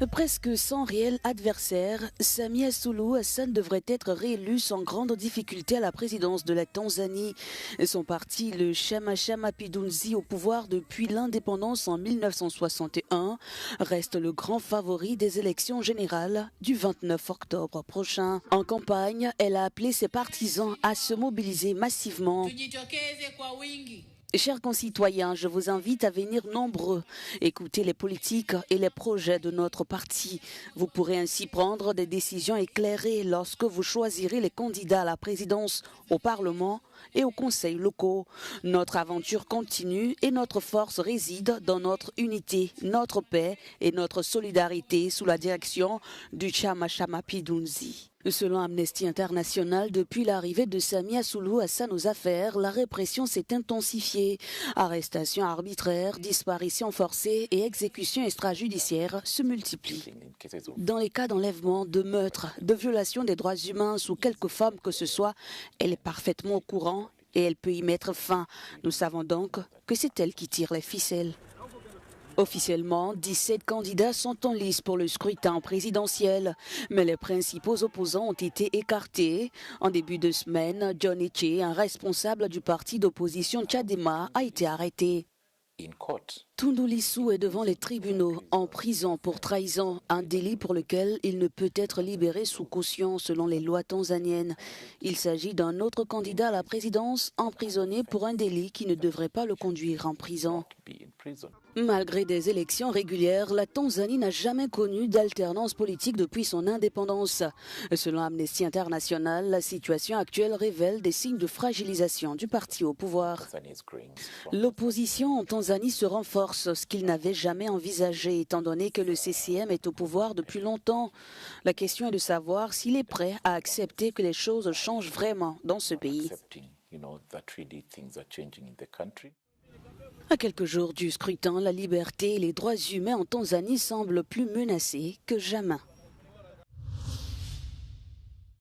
Presque sans réel adversaire, Samia Suluhu Hassan devrait être réélu sans grande difficulté à la présidence de la Tanzanie. Son parti, le Chama Cha Mapinduzi, au pouvoir depuis l'indépendance en 1961, reste le grand favori des élections générales du 29 octobre prochain. En campagne, elle a appelé ses partisans à se mobiliser massivement. Chers concitoyens, je vous invite à venir nombreux, écouter les politiques et les projets de notre parti. Vous pourrez ainsi prendre des décisions éclairées lorsque vous choisirez les candidats à la présidence, au Parlement et aux conseils locaux. Notre aventure continue et notre force réside dans notre unité, notre paix et notre solidarité sous la direction du Chama Cha Mapinduzi. Selon Amnesty International, depuis l'arrivée de Samia Suluhu Hassan aux affaires, la répression s'est intensifiée. Arrestations arbitraires, disparitions forcées et exécutions extrajudiciaires se multiplient. Dans les cas d'enlèvement, de meurtre, de violation des droits humains sous quelque forme que ce soit, elle est parfaitement au courant et elle peut y mettre fin. Nous savons donc que c'est elle qui tire les ficelles. Officiellement, 17 candidats sont en lice pour le scrutin présidentiel, mais les principaux opposants ont été écartés. En début de semaine, John Heche, un responsable du parti d'opposition Chadema, a été arrêté. Tundu Lissu est devant les tribunaux, en prison pour trahison, un délit pour lequel il ne peut être libéré sous caution selon les lois tanzaniennes. Il s'agit d'un autre candidat à la présidence emprisonné pour un délit qui ne devrait pas le conduire en prison. Malgré des élections régulières, la Tanzanie n'a jamais connu d'alternance politique depuis son indépendance. Selon Amnesty International, la situation actuelle révèle des signes de fragilisation du parti au pouvoir. L'opposition en Tanzanie se renforce, ce qu'il n'avait jamais envisagé, étant donné que le CCM est au pouvoir depuis longtemps. La question est de savoir s'il est prêt à accepter que les choses changent vraiment dans ce pays. À quelques jours du scrutin, la liberté et les droits humains en Tanzanie semblent plus menacés que jamais.